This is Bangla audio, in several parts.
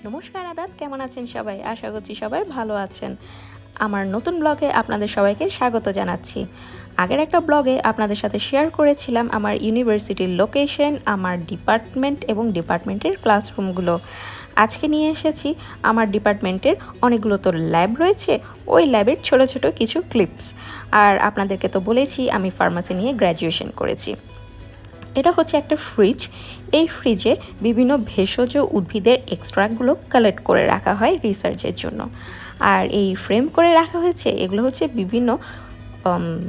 নমস্কার আদাব, কেমন আছেন সবাই? আশা করছি সবাই ভালো আছেন। আমার নতুন ব্লগে আপনাদের সবাইকে স্বাগত জানাচ্ছি। আগের একটা ব্লগে আপনাদের সাথে শেয়ার করেছিলাম আমার ইউনিভার্সিটির লোকেশন, আমার ডিপার্টমেন্ট এবং ডিপার্টমেন্টের ক্লাসরুমগুলো। আজকে নিয়ে এসেছি আমার ডিপার্টমেন্টের অনেকগুলো তো ল্যাব রয়েছে, ওই ল্যাবের ছোট ছোট কিছু ক্লিপস। আর আপনাদেরকে তো বলেছি আমি ফার্মাসি নিয়ে গ্র্যাজুয়েশন করেছি। এটা হচ্ছে একটা ফ্রিজ। এই ফ্রিজে বিভিন্ন ভেষজ উদ্ভিদের এক্সট্রাক্টগুলো কালেক্ট করে রাখা হয় রিসার্চের জন্য। আর এই ফ্রেম করে রাখা হয়েছে, এগুলো হচ্ছে বিভিন্ন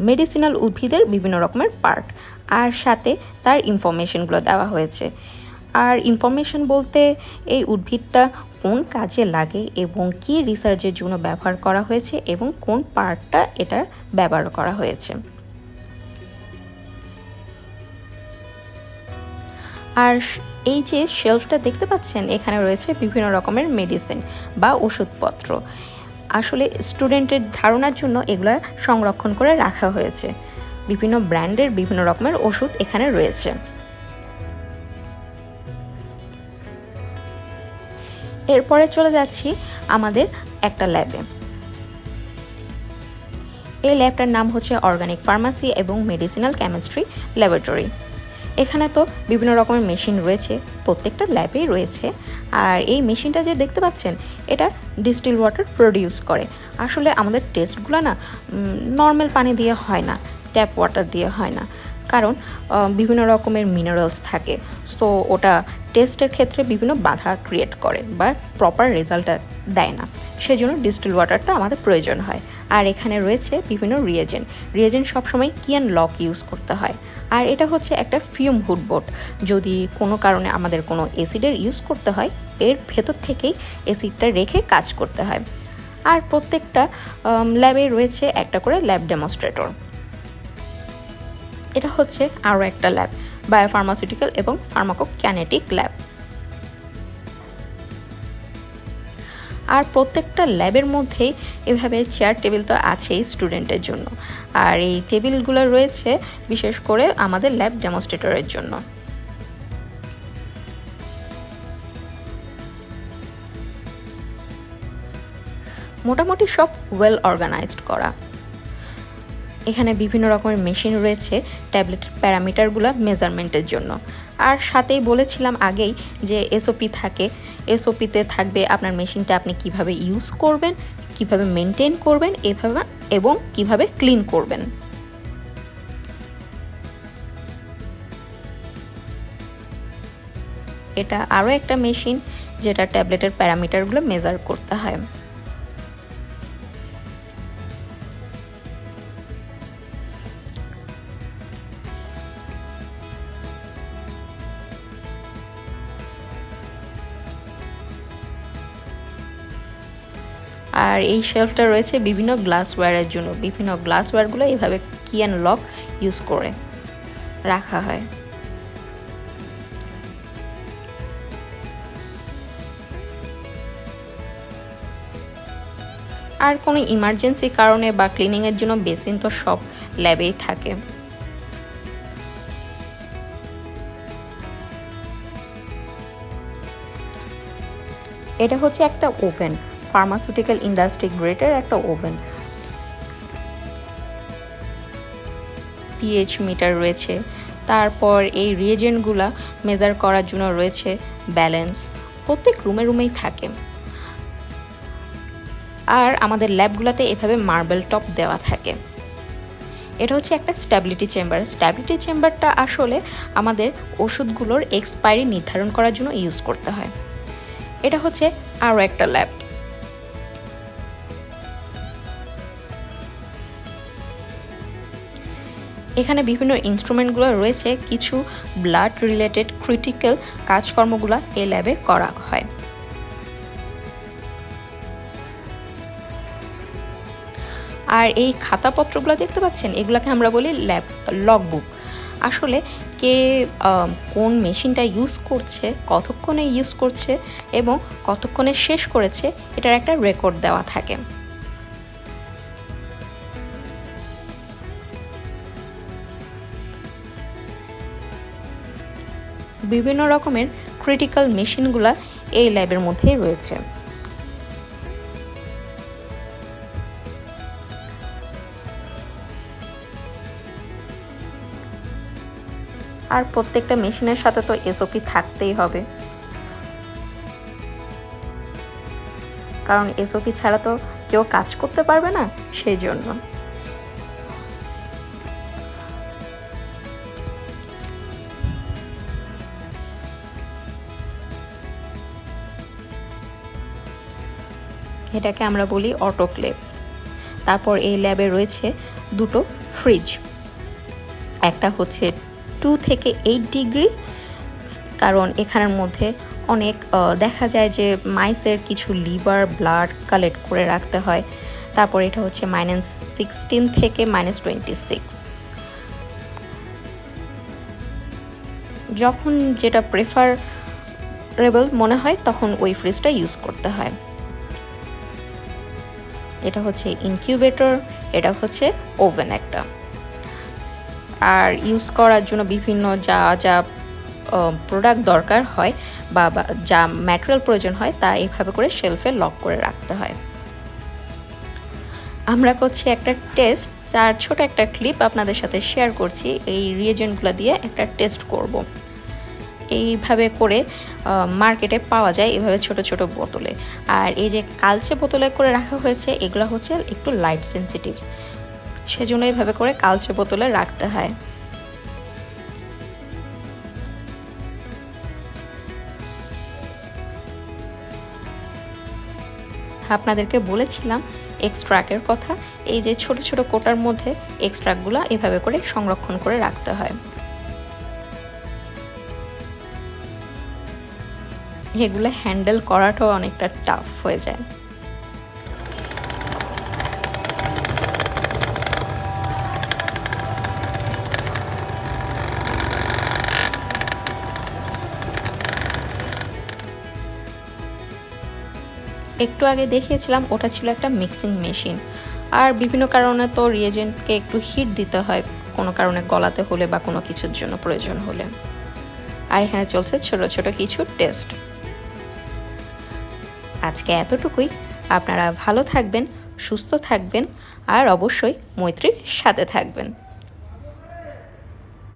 মেডিসিনাল উদ্ভিদের বিভিন্ন রকমের পার্ট, আর সাথে তার ইনফরমেশনগুলো দেওয়া হয়েছে। আর ইনফরমেশন বলতে এই উদ্ভিদটা কোন কাজে লাগে এবং কি রিসার্চের জন্য ব্যবহার করা হয়েছে এবং কোন পার্টটা এটার ব্যবহার করা হয়েছে। আর এই যে শেলফটা দেখতে পাচ্ছেন, এখানে রয়েছে বিভিন্ন রকমের মেডিসিন বা ওষুধপত্র। আসলে স্টুডেন্টের ধারণার জন্য এগুলো সংরক্ষণ করে রাখা হয়েছে। বিভিন্ন ব্র্যান্ডের বিভিন্ন রকমের ওষুধ এখানে রয়েছে। এরপরে চলে যাচ্ছি আমাদের একটা ল্যাবে। এই ল্যাবটার নাম হচ্ছে অর্গানিক ফার্মাসি এবং মেডিসিনাল কেমিস্ট্রি ল্যাবরেটরি। এখানে তো বিভিন্ন রকমের মেশিন রয়েছে, প্রত্যেকটা ল্যাবেই রয়েছে। আর এই মেশিনটা যে দেখতে পাচ্ছেন, এটা ডিস্টিল ওয়াটার প্রডিউস করে। আসলে আমাদের টেস্টগুলো না নর্মাল পানি দিয়ে হয় না, ট্যাপ ওয়াটার দিয়ে হয় না, কারণ বিভিন্ন রকমের মিনারেলস থাকে। সো ওটা টেস্টের ক্ষেত্রে বিভিন্ন বাধা ক্রিয়েট করে বা প্রপার রেজাল্টটা দেয় না, সেজন্য ডিস্টিল ওয়াটারটা আমাদের প্রয়োজন হয়। আর এখানে রয়েছে বিভিন্ন রিয়েজেন্ট সবসময় কিয়ান লক ইউজ করতে হয়। আর এটা হচ্ছে একটা ফিউম হুড বোর্ড। যদি কোনো কারণে আমাদের কোনো অ্যাসিডের ইউজ করতে হয়, এর ভেতর থেকেই অ্যাসিডটা রেখে কাজ করতে হয়। আর প্রত্যেকটা ল্যাবে রয়েছে একটা করে ল্যাব ডেমনস্ট্রেটর। এটা হচ্ছে আরও একটা ল্যাব, বায়োফার্মাসিউটিক্যাল এবং ফার্মাকোকাইনেটিক ল্যাব। আর প্রত্যেকটা ল্যাবের মধ্যেই এভাবে চেয়ার টেবিল তো আছেই স্টুডেন্টের জন্য। আর এই টেবিলগুলো রয়েছে বিশেষ করে আমাদের ল্যাব ডেমনস্ট্রেটরের জন্য। মোটামুটি সব ওয়েল অর্গানাইজড করা। এখানে বিভিন্ন রকমের মেশিন রয়েছে ট্যাবলেটের প্যারামিটারগুলো মেজারমেন্টের জন্য। আর সাথেই বলেছিলাম আগেই যে এসওপি থাকে, এসওপিতে থাকবে আপনার মেশিনটা আপনি কিভাবে ইউজ করবেন, কিভাবে মেনটেন করবেন এভাবে, এবং কিভাবে ক্লিন করবেন। এটা আরও একটা মেশিন যেটা ট্যাবলেটের প্যারামিটারগুলো মেজার করতে হয়। আর এই শেলফটা রয়েছে বিভিন্ন গ্লাসওয়্যারের জন্য। বিভিন্ন গ্লাসওয়্যারগুলো এইভাবে কি অ্যান্ড লক ইউজ করে রাখা হয়। আর কোনো ইমার্জেন্সি কারণে বা ক্লিনিংয়ের জন্য বেসিন তো সব ল্যাবেই থাকে। এটা হচ্ছে একটা ওভেন, ফার্মাসিউটিক্যাল ইন্ডাস্ট্রি গ্রেডের একটা ওভেন। পিএইচ মিটার রয়েছে, তারপর এই রিয়েজেন্টগুলা মেজার করার জন্য রয়েছে ব্যালেন্স। প্রত্যেক রুমেই থাকে। আর আমাদের ল্যাবগুলোতে এভাবে মার্বেল টপ দেওয়া থাকে। এটা হচ্ছে একটা স্ট্যাবিলিটি চেম্বার। স্ট্যাবিলিটি চেম্বারটা আসলে আমাদের ওষুধগুলোর এক্সপায়ারি নির্ধারণ করার জন্য ইউজ করতে হয়। এটা হচ্ছে আরও একটা ল্যাব। এখানে বিভিন্ন ইনস্ট্রুমেন্টগুলো রয়েছে, কিছু ব্লাড রিলেটেড ক্রিটিক্যাল কাজকর্মগুলো এই ল্যাবে করা হয়। আর এই খাতাপত্রগুলো দেখতে পাচ্ছেন, এগুলোকে আমরা বলি ল্যাব লগবুক। আসলে কে কোন মেশিনটা ইউজ করছে, কতক্ষণে ইউজ করছে এবং কতক্ষণে শেষ করেছে, এটার একটা রেকর্ড দেওয়া থাকে। বিভিন্ন রকমের ক্রিটিক্যাল মেশিনগুলো এই ল্যাবের মধ্যেই রয়েছে। আর প্রত্যেকটা মেশিনের সাথে তো এসওপি থাকতেই হবে, কারণ এসওপি ছাড়া তো কেউ কাজ করতে পারবে না, সেই জন্য। এটাকে আমরা বলি অটোক্লেভ। তারপর এই ল্যাবে রয়েছে দুটো ফ্রিজ, একটা হচ্ছে 2 থেকে 8 ডিগ্রি, কারণ এখানের মধ্যে অনেক দেখা যায় যে মাইসের কিছু লিভার ব্লাড কালেক্ট করে রাখতে হয়। তারপর এটা হচ্ছে -16 থেকে -26। যখন যেটা প্রেফারেবল মনে হয় তখন ওই ফ্রিজটা ইউজ করতে হয়। এটা হচ্ছে ইনকিউবেটর, এটা হচ্ছে ওভেন একটা। আর ইউজ করার জন্য বিভিন্ন যা যা প্রোডাক্ট দরকার হয় বা যা ম্যাটেরিয়াল প্রয়োজন হয় তা এইভাবে করে শেলফে লক করে রাখতে হয়। আমরা করছি একটা টেস্ট, তার ছোট একটা ক্লিপ আপনাদের সাথে শেয়ার করছি। এই রিয়েজেন্টগুলো দিয়ে একটা টেস্ট করব। এইভাবে করে মার্কেটে পাওয়া যায় এভাবে ছোট ছোট বোতলে। আর এই যে কালচে বোতলে করে রাখা হয়েছে, এগুলো হচ্ছে একটু লাইট সেন্সিটিভ, সেজন্য এইভাবে করে কালচে বোতলে রাখতে হয়। আপনাদেরকে বলেছিলাম এক্সট্রাক্টের কথা, এই যে ছোট ছোট কোটার মধ্যে এক্সট্রাক্টগুলো এভাবে করে সংরক্ষণ করে রাখতে হয়। এগুলো হ্যান্ডেল করাটাও অনেকটা টাফ হয়ে যায়। একটু আগে দেখিয়েছিলাম ওটা ছিল একটা মিক্সিং মেশিন। আর বিভিন্ন কারণে তো রিয়েজেন্টকে একটু হিট দিতে হয়, কোনো কারণে গলাতে হলে বা কোনো কিছুর জন্য প্রয়োজন হলে। আর এখানে চলছে ছোট ছোট কিছু টেস্ট। আজকে এতটুকুই। আপনারা ভালো থাকবেন, সুস্থ থাকবেন, আর অবশ্যই মৈত্রীর সাথে থাকবেন।